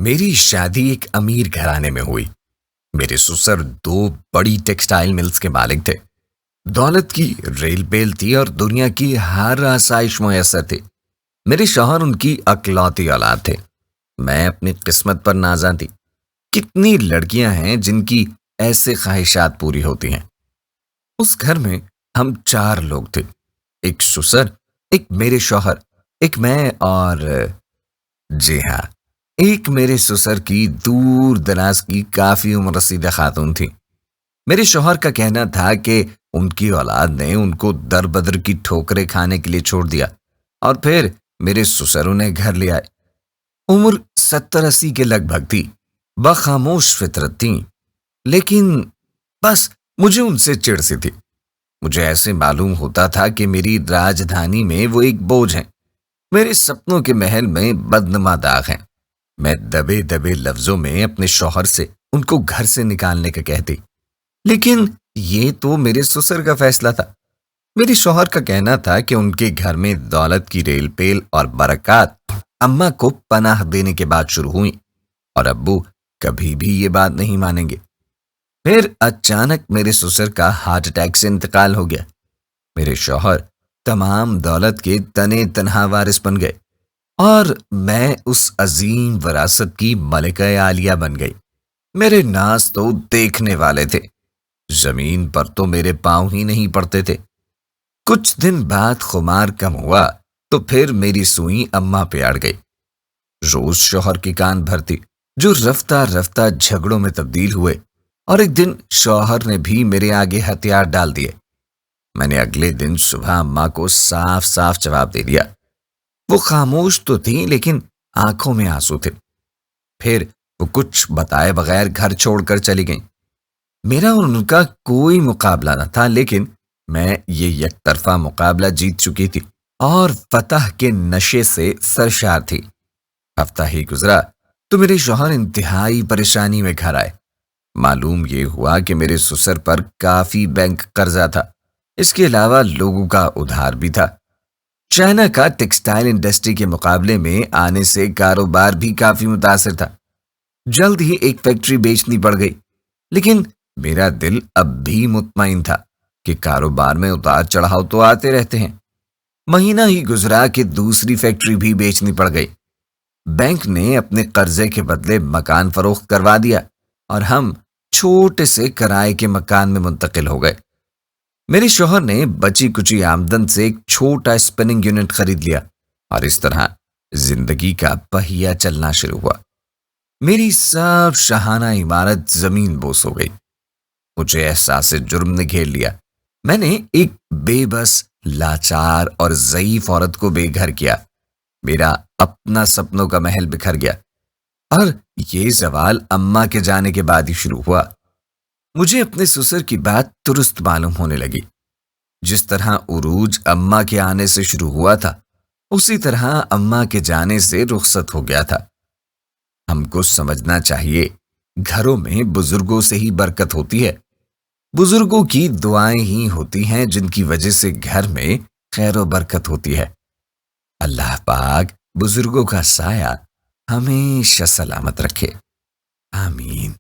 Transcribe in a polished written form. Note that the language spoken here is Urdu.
میری شادی ایک امیر گھرانے میں ہوئی۔ میرے سسر دو بڑی ٹیکسٹائل ملز کے مالک تھے۔ دولت کی ریل بیل تھی اور دنیا کی ہر آسائش میسر تھی۔ میرے شوہر ان کی اکلوتی اولاد تھے۔ میں اپنی قسمت پر نازاں تھی۔ کتنی لڑکیاں ہیں جن کی ایسے خواہشات پوری ہوتی ہیں۔ اس گھر میں ہم چار لوگ تھے، ایک سسر، ایک میرے شوہر، ایک میں اور جی ہاں، ایک میرے سسر کی دور دراز کی کافی عمر رسیدہ خاتون تھی۔ میرے شوہر کا کہنا تھا کہ ان کی اولاد نے ان کو در بدر کی ٹھوکریں کھانے کے لیے چھوڑ دیا اور پھر میرے سسر انہیں گھر لے آئے۔ عمر 70-80 کے لگ بھگ تھی، بخاموش فطرت تھیں، لیکن بس مجھے ان سے چڑ سی تھی۔ مجھے ایسے معلوم ہوتا تھا کہ میری راجدھانی میں وہ ایک بوجھ ہیں، میرے سپنوں کے محل میں بدنما داغ ہیں۔ میں دبے دبے لفظوں میں اپنے شوہر سے ان کو گھر سے نکالنے کا کہتی، لیکن یہ تو میرے سسر کا فیصلہ تھا۔ میرے شوہر کا کہنا تھا کہ ان کے گھر میں دولت کی ریل پیل اور برکات اماں کو پناہ دینے کے بعد شروع ہوئیں، اور ابو کبھی بھی یہ بات نہیں مانیں گے۔ پھر اچانک میرے سسر کا ہارٹ اٹیک سے انتقال ہو گیا۔ میرے شوہر تمام دولت کے تنے تنہا وارث بن گئے اور میں اس عظیم وراثت کی ملکہ عالیہ بن گئی۔ میرے ناز تو دیکھنے والے تھے، زمین پر تو میرے پاؤں ہی نہیں پڑتے تھے۔ کچھ دن بعد خمار کم ہوا تو پھر میری سوئی اماں پہ اڑ گئی۔ روز شوہر کی کان بھرتی، جو رفتہ رفتہ جھگڑوں میں تبدیل ہوئے، اور ایک دن شوہر نے بھی میرے آگے ہتھیار ڈال دیے۔ میں نے اگلے دن صبح اماں کو صاف صاف جواب دے دیا۔ وہ خاموش تو تھیں لیکن آنکھوں میں آنسو تھے۔ پھر وہ کچھ بتائے بغیر گھر چھوڑ کر چلی گئیں۔ میرا اور ان کا کوئی مقابلہ نہ تھا، لیکن میں یہ یک طرفہ مقابلہ جیت چکی تھی اور فتح کے نشے سے سرشار تھی۔ ہفتہ ہی گزرا تو میرے شوہر انتہائی پریشانی میں گھر آئے۔ معلوم یہ ہوا کہ میرے سسر پر کافی بینک قرضہ تھا، اس کے علاوہ لوگوں کا ادھار بھی تھا۔ چائنا کا ٹیکسٹائل انڈسٹری کے مقابلے میں آنے سے کاروبار بھی کافی متاثر تھا۔ جلد ہی ایک فیکٹری بیچنی پڑ گئی، لیکن میرا دل اب بھی مطمئن تھا کہ کاروبار میں اتار چڑھاؤ تو آتے رہتے ہیں۔ مہینہ ہی گزرا کہ دوسری فیکٹری بھی بیچنی پڑ گئی۔ بینک نے اپنے قرضے کے بدلے مکان فروخت کروا دیا اور ہم چھوٹے سے کرائے کے مکان میں منتقل ہو گئے۔ میرے شوہر نے بچی کچی آمدن سے ایک چھوٹا اسپننگ یونٹ خرید لیا اور اس طرح زندگی کا پہیہ چلنا شروع ہوا۔ میری سب شاہانہ عمارت زمین بوس ہو گئی۔ مجھے احساس جرم نے گھیر لیا۔ میں نے ایک بے بس، لاچار اور ضعیف عورت کو بے گھر کیا۔ میرا اپنا سپنوں کا محل بکھر گیا، اور یہ زوال اماں کے جانے کے بعد ہی شروع ہوا۔ مجھے اپنے سسر کی بات درست معلوم ہونے لگی۔ جس طرح عروج اماں کے آنے سے شروع ہوا تھا، اسی طرح اماں کے جانے سے رخصت ہو گیا تھا۔ ہم کو سمجھنا چاہیے، گھروں میں بزرگوں سے ہی برکت ہوتی ہے۔ بزرگوں کی دعائیں ہی ہوتی ہیں جن کی وجہ سے گھر میں خیر و برکت ہوتی ہے۔ اللہ پاک بزرگوں کا سایہ ہمیشہ سلامت رکھے، آمین۔